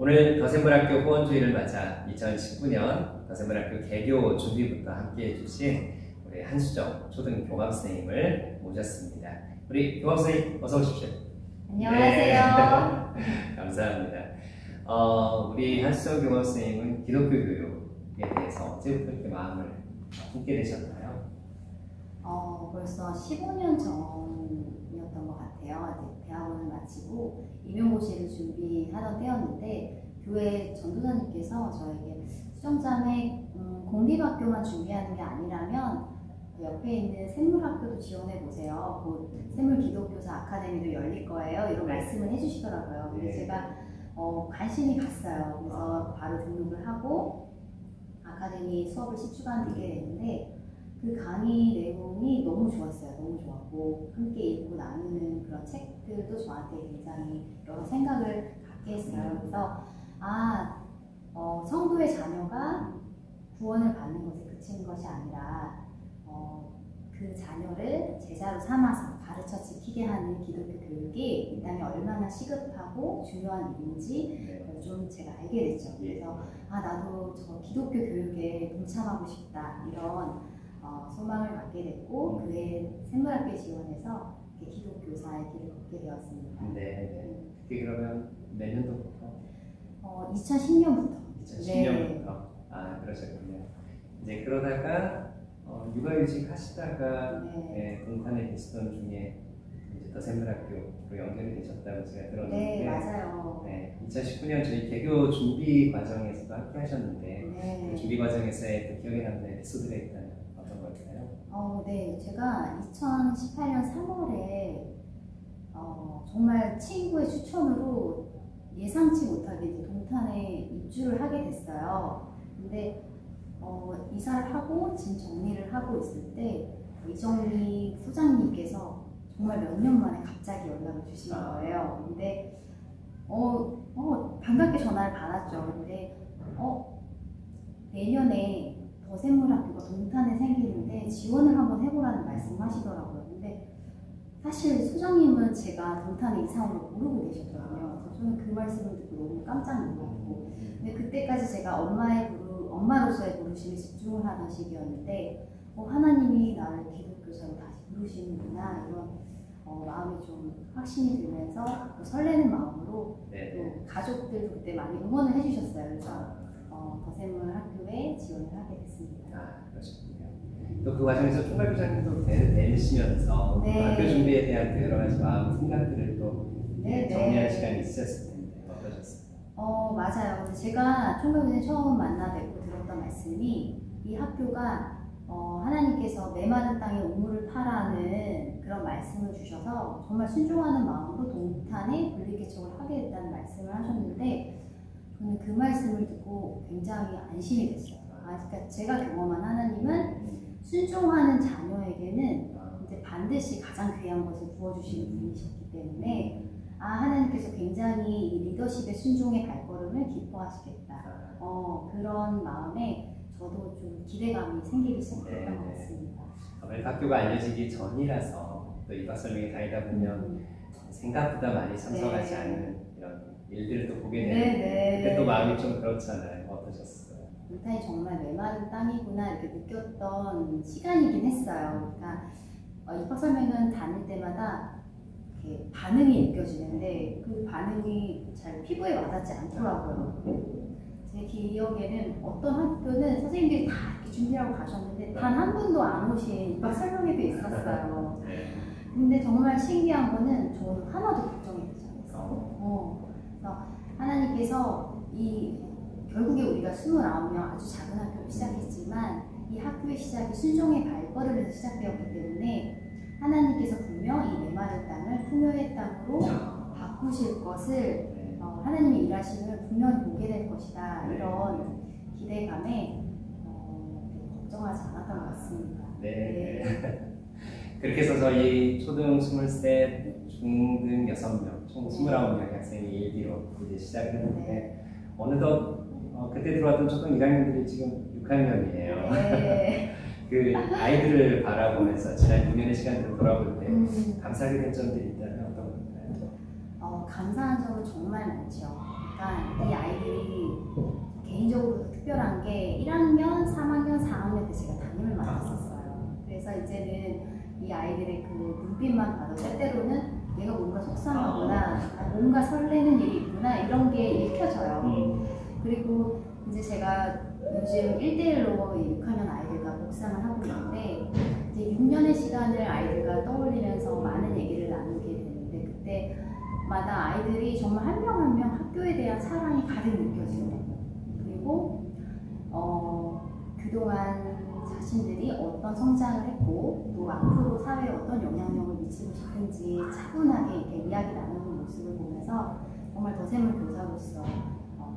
오늘 더샘물학교 후원주의를 맞아 2019년 더샘물학교 개교 준비부터 함께 해주신 우리 한수정 초등교감선생님을 모셨습니다. 우리 교감선생님 어서 오십시오. 안녕하세요. 네. 감사합니다. 우리 한수정 교감선생님은 기독교 교육에 대해서 언제부터 이렇게 마음을 품게 되셨나요? 벌써 15년 전이었던 것 같아요. 대학원을 마치고 임용고시를 준비하던 때였는데 교회 전도사님께서 저에게 수정자매 공립학교만 준비하는 게 아니라면 옆에 있는 샘물학교도 지원해 보세요. 곧 샘물기독교사 아카데미도 열릴 거예요. 이런 말씀을 해주시더라고요. 근데 제가 관심이 갔어요. 그래서 바로 등록을 하고 아카데미 수업을 10주간 듣게 됐는데 그 강의 내용이 너무 좋았어요. 너무 좋았고 함께 읽고 나누는 그런 책들도 저한테 굉장히 여러 생각을 갖게 했어요. 그래서 성도의 자녀가 구원을 받는 것에 그치는 것이 아니라 그 자녀를 제자로 삼아서 가르쳐 지키게 하는 기독교 교육이 이 땅에 얼마나 시급하고 중요한 일인지 좀 제가 알게 됐죠. 그래서 나도 저 기독교 교육에 동참하고 싶다 이런 소망을 갖게 됐고 그에 샘물학교에 지원해서 기독교사의 길을 걷게 되었습니다. 네. 그게 그러면 몇 년도부터? 2010년부터. 2010년부터. 그러셨군요. 이제 그러다가 육아휴직 하시다가 동탄에 계시던 중에 이제 더 샘물학교로 연결이 되셨다고 제가 들었는데. 네, 맞아요. 2019년 저희 개교 준비 과정에서도 함께 하셨는데 그 준비 과정에서의 기억에 남는 에피소드가 있다면 어떤 걸까요? 네, 제가 2018년 3월에 정말 친구의 추천으로 예상치 못하게 이제 동탄에 입주를 하게 됐어요. 근데 이사를 하고 짐 정리를 하고 있을 때 이정리 소장님께서 정말 몇 년 만에 갑자기 연락을 주신 거예요. 근데 반갑게 전화를 받았죠. 근데 내년에 더 샘물학교가 동탄에 생기는데 지원을 한번 해보라는 말씀하시더라고요. 근데 사실 소장님은 제가 동탄에 이사 온 걸 모르고 계셨거든요. 그래서 저는 그 말씀을 듣고 너무 깜짝 놀랐고, 근데 그때까지 제가 엄마로서의 부르심에 집중을 하던 시기였는데 하나님이 나를 기독교사로 다시 부르시는구나 이런 마음이 좀 확신이 들면서 설레는 마음으로 또 가족들도 그때 많이 응원을 해주셨어요. 그래서 더 샘물학교에 지원을 하게 됐습니다. 그러셨군요. 또 그 과정에서 총괄교사님도 되시면서 학교 준비에 대한 여러 가지 마음 생각들을 또 정리할 시간이 있으셨을 텐데 어떠셨어요? 맞아요. 근데 제가 총괄교사님 처음 만나 뵙고 들었던 말씀이 이 학교가 하나님께서 메마른 땅에 우물을 파라는 그런 말씀을 주셔서 정말 순종하는 마음으로 동탄에 분리개척을 하게 됐다는 말씀을 하셨는데 저는 그 말씀을 듣고 굉장히 안심이 됐어요. 그러니까 제가 경험한 하나님은 순종하는 자녀에게는 이제 반드시 가장 귀한 것을 부어주시는 분이셨기 때문에 하나님께서 굉장히 이 리더십의 순종의 발걸음을 기뻐하시겠다. 그런 마음에 저도 좀 기대감이 생기기 시작했던 것 같습니다. 아무래도 학교가 알려지기 전이라서 또 입학 설명회 다니다 보면 생각보다 많이 참석하지 않는 이런 일들을 또 보게 되는데 그때 또 마음이 좀 그렇잖아요. 어떠셨어요? 동탄이 정말 메마른 땅이구나 이렇게 느꼈던 시간이긴 했어요. 그러니까 입학 설명회는 다닐 때마다 이렇게 반응이 느껴지는데 그 반응이 잘 피부에 와닿지 않더라고요. 제 기억에는 어떤 학교는 선생님들이 다 이렇게 준비하고 가셨는데 단 한 분도 안 오신 입학 설명회도 있었어요. 근데 정말 신기한 거는 저는 하나도 걱정이 되지 않았어요. 그래서 하나님께서 결국에 우리가 29명 아주 작은 학교로 시작했지만 이 학교의 시작이 순종의 발걸음에서 시작되었기 때문에 하나님께서 분명 이 메마른 땅을 풍요의 땅으로 바꾸실 것을 하나님의 일하심을 분명히 보게 될 것이다. 이런 기대감에 걱정하지 않았던 것 같습니다. 그렇게 해서 저희 초등 23, 중등 6명, 총 29명의 학생이 일기로 이제 시작을 했는데 어느덧 그때 들어왔던 초등 1학년들이 지금 6학년이에요. 그 아이들을 바라보면서 지난 6년의 시간들을 돌아볼 때 감사하게 된 점들이 있다면 어떤 건가요? 감사한 점은 정말 많죠. 그러니까 이 아이들 개인적으로 특별한 게 1학년, 3학년, 4학년 때 제가 담임을 맡았었어요. 그래서 이제는 이 아이들의 그 눈빛만 봐도 때때로는 얘가 뭔가 속상하구나, 뭔가 설레는 일이 있구나, 이런 게 읽혀져요. 그리고 이제 제가 요즘 1대1로 6학년 아이들과 묵상을 하고 있는데, 이제 6년의 시간을 아이들과 떠올리면서 많은 얘기를 나누게 되는데, 그때마다 아이들이 정말 한 명 한 명 학교에 대한 사랑이 가득 느껴져요. 그리고 그동안 자신들이 어떤 성장을 했고 또 앞으로 사회에 어떤 영향력을 미치고 싶은지 차분하게 이렇게 이야기 나누는 모습을 보면서 정말 더샘을 교사로서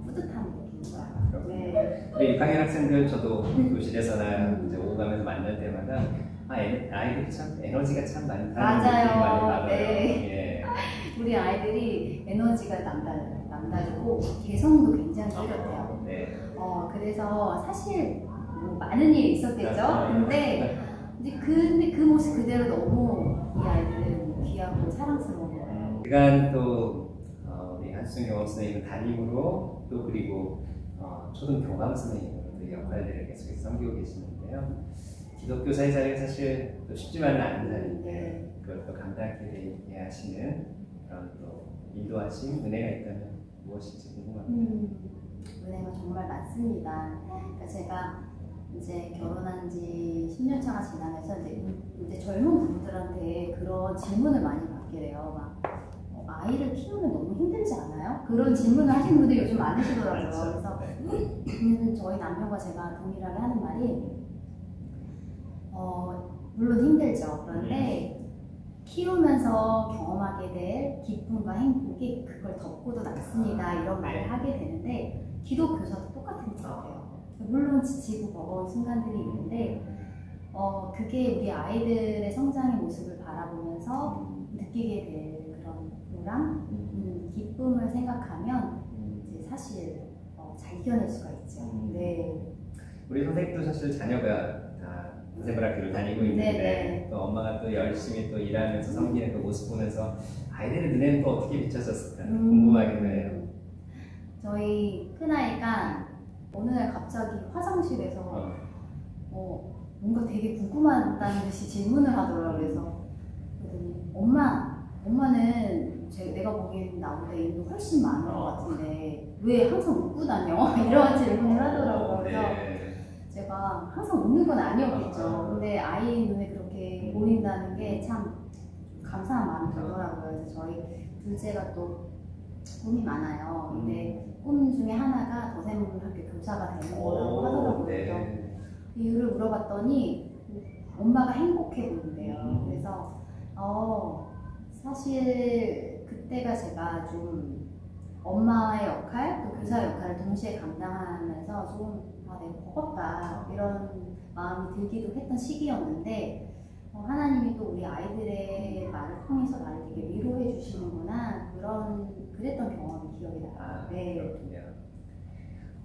뿌듯함을 느낍니다. 네. 우리 6학년 학생들 저도 교실에서나 이제 오고 가면서 만날 때마다 아이들이 참 에너지가 참 많다는 맞아요. 느낌이 많이 받아요. 네. 예. 우리 아이들이 에너지가 남다르고 개성도 굉장히 뚜렷해요. 네. 그래서 사실 뭐 많은 일이 있었겠죠. 근데 이제 그 모습 그대로 너무 이 아이들은 귀하고 사랑스러운 거예요. 그간 또 우리 한수경 경험 선생님은 담임으로 또 그리고 초등 교감 선생님으로 또 역할들을 계속해서 섬기고 계시는데요. 기독교 사회자리가 사실 또 쉽지만은 않은 자리인데 그걸 또 감당하게 하시는 그런 또 인도하신 은혜가 있다면 무엇인지 궁금합니다. 은혜가 정말 많습니다. 그러니까 제가 이제 결혼한 지 10년 차가 지나면서 이제 젊은 분들한테 그런 질문을 많이 받게 돼요. 막 아이를 키우면 너무 힘들지 않아요? 그런 질문을 하시는 분들이 요즘 많으시더라고요. 그래서 저희 남편과 제가 동일하게 하는 말이 물론 힘들죠. 그런데 키우면서 경험하게 될 기쁨과 행복이 그걸 덮고도 남습니다. 이런 말을 하게 되는데 기독 교사도 똑같은 것 같아요. 물론 지치고 버거운 순간들이 있는데 그게 우리 아이들의 성장의 모습을 바라보면서 느끼게 될 그런 보람, 기쁨을 생각하면 이제 사실 잘 이겨낼 수가 있죠. 네. 우리 선생님도 사실 자녀가 다 인생불학교를 다니고 있는데 또 엄마가 또 열심히 또 일하면서 섬기는 그 모습 보면서 아이들의 눈에는 또 어떻게 비춰졌을까 궁금하긴 해요. 저희 큰아이가 어느 날 갑자기 화장실에서 뭔가 되게 궁금하다는 듯이 질문을 하더라고요. 그래서 엄마는 내가 보기에는 나보다 일도 훨씬 많은 것 같은데 왜 항상 웃고 다녀? 이런 질문을 하더라고요. 그래서 제가 항상 웃는 건 아니었겠죠. 근데 아이 눈에 그렇게 보인다는 게 참 감사한 마음이 들더라고요. 그래서 저희 둘째가 또 꿈이 많아요. 근데 꿈 중에 하나가 더샘학교 교사가 되는 거라고 하더라고요. 네. 이유를 물어봤더니 엄마가 행복해 보인대요. 그래서 사실 그때가 제가 좀 엄마의 역할, 또 교사 역할을 동시에 감당하면서 좀 내가 버겁다 이런 마음이 들기도 했던 시기였는데 하나님이 또 우리 아이들의 말을 통해서 나를 되게 위로해 주시는구나 그랬던 경험이 기억이 나요. 네. 그렇군요.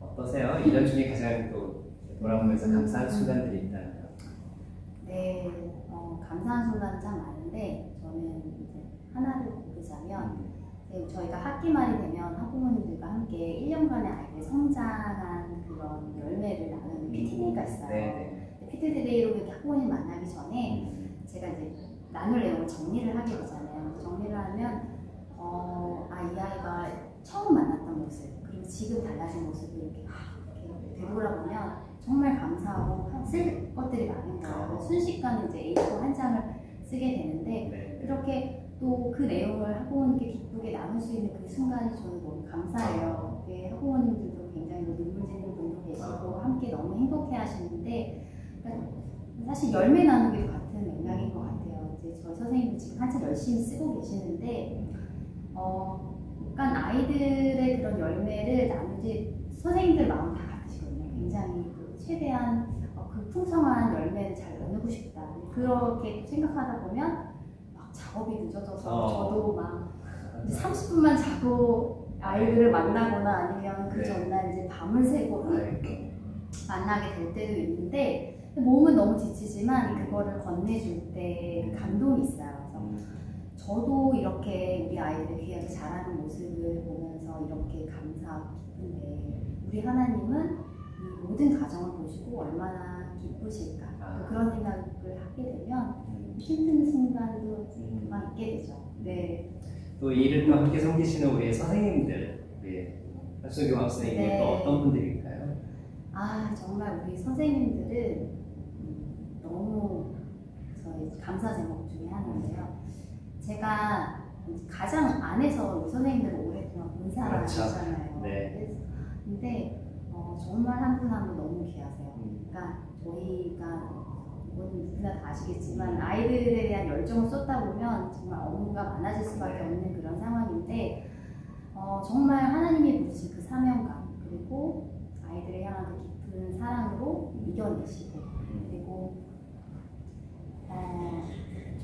어떠세요? 1년 중에 가장 또 돌아보면서 감사한 순간들이 있다면? 네, 감사한 순간은 참 많은데 저는 이제 하나를 고르자면 저희가 학기 말이 되면 학부모님들과 함께 1년간의 아이들의 성장한 그런 열매를 나누는 PT데이가 있어요. PT데이로 이렇게 학부모님 만나기 전에 제가 이제 나눌 내용을 정리를 하게 되잖아요. 정리를 하면 이 아이가 처음 만났던 모습 그리고 지금 달라진 모습을 이렇게 되돌아보면 정말 감사하고 쓸 것들이 많은 거예요. 순식간에 이제 A4 한 장을 쓰게 되는데 그렇게 또 그 내용을 학부모님께 기쁘게 나눌 수 있는 그 순간이 저는 너무 감사해요. 학부모님들도 굉장히 눈물 짓는 분도 계시고 함께 너무 행복해 하시는데 사실 열매 나누기도 같은 맥락인 것 같아요. 이제 저희 선생님도 지금 한참 열심히 쓰고 계시는데 약간 아이들의 그런 열매를 나누지 선생님들 마음 다 같으시거든요. 굉장히 최대한 그 풍성한 열매를 잘 나누고 싶다. 그렇게 생각하다 보면 막 작업이 늦어져서 저도 막 30분만 자고 아이들을 만나거나 아니면 그 전날 이제 밤을 새고 만나게 될 때도 있는데 몸은 너무 지치지만 그거를 건네줄 때 감동이 있어요. 그래서 저도 이렇게 우리 아이들이 귀하게 자라는 모습을 보면서 이렇게 감사하고 기쁜데 우리 하나님은 이 모든 가정을 보시고 얼마나 기쁘실까 그런 생각을 하게 되면 힘든 순간도 있게 되죠. 네. 또 이 일을 또 함께 섬기시는 우리 선생님들, 우리 한수경 선생님들 네. 또 어떤 분들일까요? 정말 우리 선생님들은 너무 저희 감사 제목 중에 하나인데요. 제가 가장 안에서 우리 선생님들을 오랫동안 본 사람이잖아요. 네. 근데 정말 한 분 한 분 너무 귀하세요. 그러니까 저희가 누구나 다 아시겠지만 아이들에 대한 열정을 쏟다 보면 정말 업무가 많아질 수밖에 없는 그런 상황인데 정말 하나님이 부르신 그 사명감 그리고 아이들을 향한 그 깊은 사랑으로 이겨내시고 그리고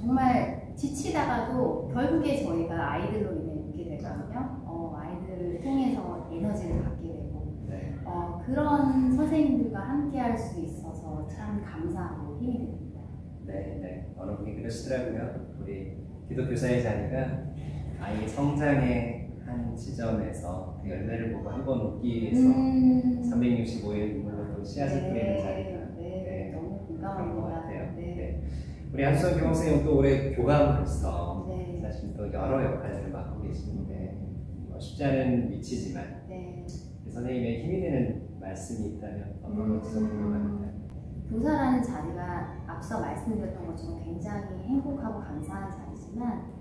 정말 지치다가도 결국에 저희가 아이들로 인해 웃게 되거든요. 아이들을 통해서 에너지를 받게 되고 그런 선생님들과 함께 할 수 있어서 참 감사하고 힘이 됩니다. 네. 어느 분이 그러시더라고요. 우리 기독교사의 자리가 아이의 성장의 한 지점에서 그 열매를 보고 한 번 웃기 위해서 365일 눈물로 또 씨앗을 뿌리는 자리가 너무 그런 것 공감합니다. 같아요. 우리 한수경 교감선생님 또 올해 교감으로서 사실 또 여러 역할들을 맡고 계시는데 쉽지 않은 위치지만 선생님의 힘이 되는 말씀이 있다면 어떤 것이 궁금합니다. 교사라는 자리가 앞서 말씀드렸던 것처럼 굉장히 행복하고 감사한 자리지만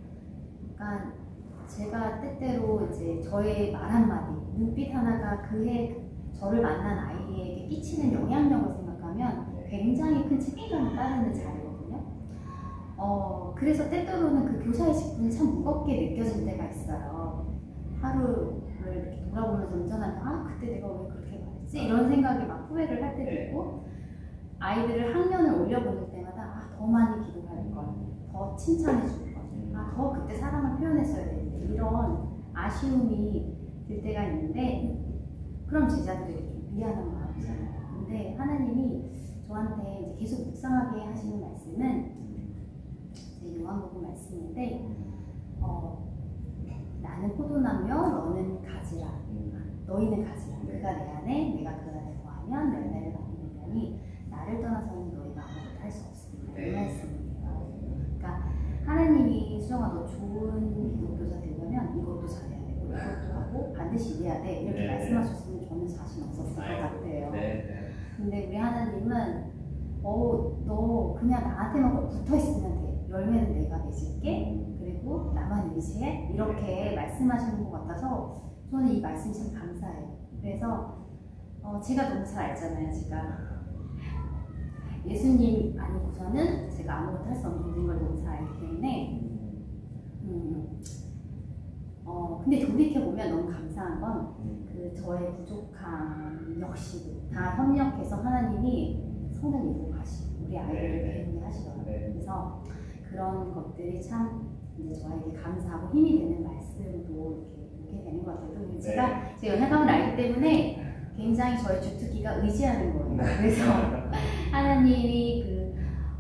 약간 제가 때때로 이제 저의 말 한마디, 눈빛 하나가 그해 저를 만난 아이에게 끼치는 영향력을 생각하면 굉장히 큰 책임감이 따르는 자리거든요. 그래서 때때로는 그 교사의 직분이 참 무겁게 느껴질 때가 있어요. 하루를 이렇게 돌아보면서 운전하면 그때 내가 왜 그렇게 말했지? 이런 생각이 막 후회를 할 때도 있고 아이들을 학년을 올려보낼 때마다 더 많이 기도할 걸, 더 칭찬해 줄 걸, 더 그때 사랑을 표현했어야 되는데 이런 아쉬움이 들 때가 있는데 그럼 제자들에게 좀 미안한 마음이잖아요. 근데 하나님이 저한테 이제 계속 묵상하게 하시는 말씀은 제 요한복음 말씀인데 나는 포도나무여 너는 가지라 너희는 가지라 그가 내 안에 내가 그 안에 거하면 열매를 많이 맺으니 나를 떠나서는 너희가 아무것도 할 수 없습니다. 이 말씀이에요. 그러니까 하나님이 수정아 너 좋은 기독교사 되려면 이것도 잘해야 되고 이것도 하고 반드시 이래야 돼 이렇게 말씀하셨으면 저는 자신 없었을 것 같아요. 근데 우리 하나님은 너 그냥 나한테만 꼭 붙어 있으면 돼. 열매는 내가 맺을게. 그리고 나만 의지해. 이렇게 말씀하시는 것 같아서 저는 이 말씀이 참 감사해요. 그래서 제가 너무 잘 알잖아요. 제가 예수님 아니고서는 제가 아무것도 할 수 없는 걸 너무 잘 알기 때문에 근데 돌이켜보면 너무 감사한 건 그 저의 부족함 역시도 다 협력해서 하나님이 성령 이루고 가시고 우리 아이들을 배우게 하시더라고요. 그래서 그런 것들이 참 이제 저에게 감사하고 힘이 되는 말씀으로 이렇게 보게 되는 것 같아요. 제가 제 연약함을 알기 때문에 굉장히 저의 주특기가 의지하는 거예요. 그래서 하나님이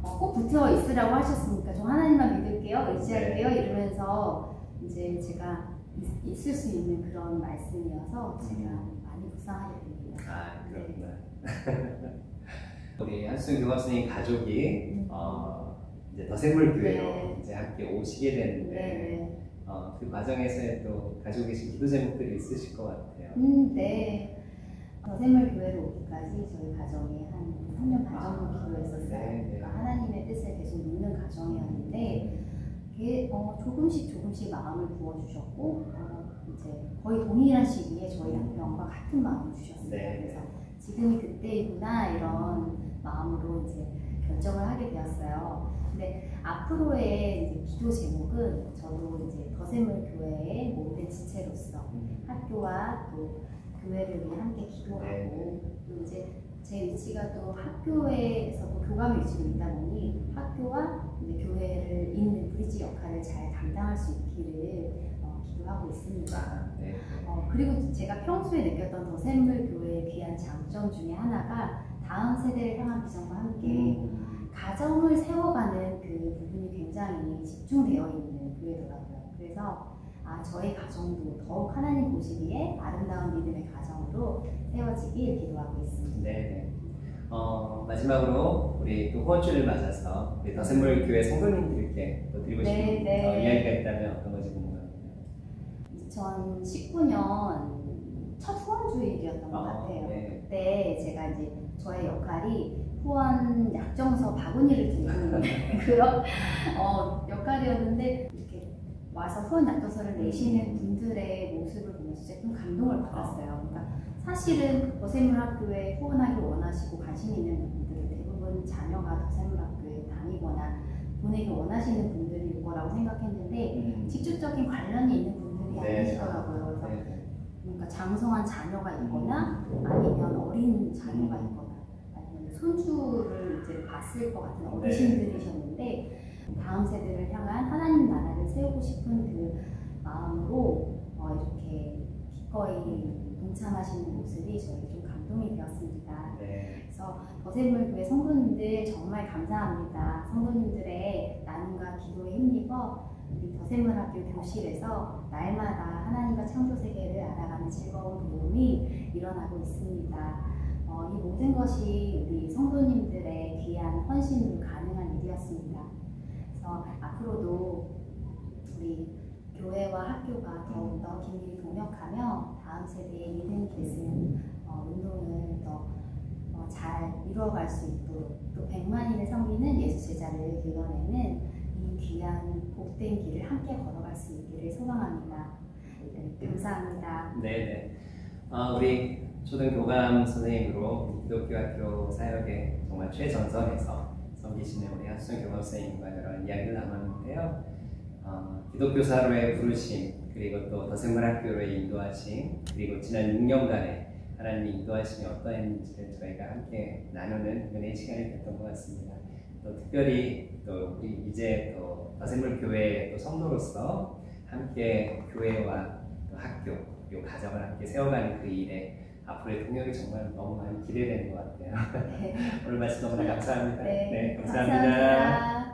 꼭 붙어 있으라고 하셨으니까 저 하나님만 믿을게요, 의지할게요 이러면서 이제 제가 있을 수 있는 그런 말씀이어서 제가 많이 묵상하게 됩니다. 그렇구나. 우리 한수경 교감선생님 가족이 이제 더샘물교회로 이제 함께 오시게 되는데 그 과정에서 또 가지고 계신 기도 제목들이 있으실 것 같아요. 더샘물교회로 오기까지 저희 가정이 한 3년 반 정도 기도했었어요. 그러니까 하나님의 뜻을 계속 묻는 가정이었는데 조금씩 마음을 부어주셨고 이제 거의 동일한 시기에 저희 남편과 같은 마음을 주셨어요. 그래서 지금이 그때이구나 이런 마음으로 이제 결정을 하게 되었어요. 근데 앞으로의 이제 기도 제목은 저도 이제 더샘물교회의 모든 지체로서 학교와 또 교회를 위해 함께 기도하고 또 이제 제 위치가 또 학교에서도 교감의 위치로 있다 보니 학교와 이제 교회를 잇는 브리지 역할을 잘 감당할 수 있기를 기도하고 있습니다. 그리고 제가 평소에 느꼈던 더샘물교회의 귀한 장점 중에 하나가 다음 세대를 향한 비전과 함께 가정을 세워가는 그 부분이 굉장히 집중되어 있는 교회더라고요. 그래서 저희 가정도 더욱 하나님 보시기에 아름다운 믿음의 가정으로 세워지길 이루어지길 기도하고 있습니다. 네. 마지막으로 우리 또 후원주를 맞아서 우리 더샘물 교회 성도님들께 또 드리고 싶은 이야기가 있다면 어떤 건지 궁금합니다. 2019년 첫 후원주일이었던 것 같아요. 네. 그때 제가 이제 저의 역할이 후원 약정서 바구니를 드리는 그런 역할이었는데 이렇게 와서 후원 약정서를 내시는 분들의 모습을 보면서 제가 좀 감동을 받았어요. 그러니까 사실은 더샘물학교에 후원하기를 원하시고 관심 있는 분들은 대부분 자녀가 더샘물학교에 다니거나 보내기 원하시는 분들일 거라고 생각했는데 직접적인 관련이 있는 분들이 아니시더라고요. 그래서 그러니까 장성한 자녀가 있거나 아니면 어린 자녀가 있거나 아니면 손주를 이제 봤을 것 같은 어르신들이셨는데 다음 세대를 향한 하나님 나라를 세우고 싶은 그 마음으로 이렇게 기꺼이 동참하시는 모습이 저에게 좀 감동이 되었습니다. 그래서 더샘물교회 성도님들 정말 감사합니다. 성도님들의 나눔과 기도에 힘입어 우리 더샘물학교 교실에서 날마다 하나님과 창조세계를 알아가는 즐거운 모험이 일어나고 있습니다. 이 모든 것이 우리 성도님들의 귀한 헌신으로 가능한 일이었습니다. 그래서 앞으로도 우리 교회와 학교가 더욱더 긴밀히 동역하며 다음 세대의 믿음이 되는 운동을 더 잘 이루어갈 수 있도록 또 100만인을 섬기는 예수 제자를 길러내는 이 귀한 복된 길을 함께 걸어갈 수 있기를 소망합니다. 네, 감사합니다. 네네. 우리 초등교감 선생님으로 기독교 학교 사역에 정말 최전선에서 섬기시는 우리 한수정 교감 선생님과 여러 이야기를 나눴는데요. 기독교사로의 부르심, 그리고 또 더샘물학교로의 인도하심, 그리고 지난 6년간의 하나님이 인도하심이 어떠했는지를 저희가 함께 나누는 은혜의 시간이 됐던 것 같습니다. 또 특별히 또 우리 이제 또 더샘물 교회의 또 성도로서 함께 교회와 또 학교, 그리고 가정을 함께 세워가는 그 일에 앞으로의 동역이 정말 너무 많이 기대되는 것 같아요. 오늘 말씀 너무나 감사합니다. 네, 감사합니다.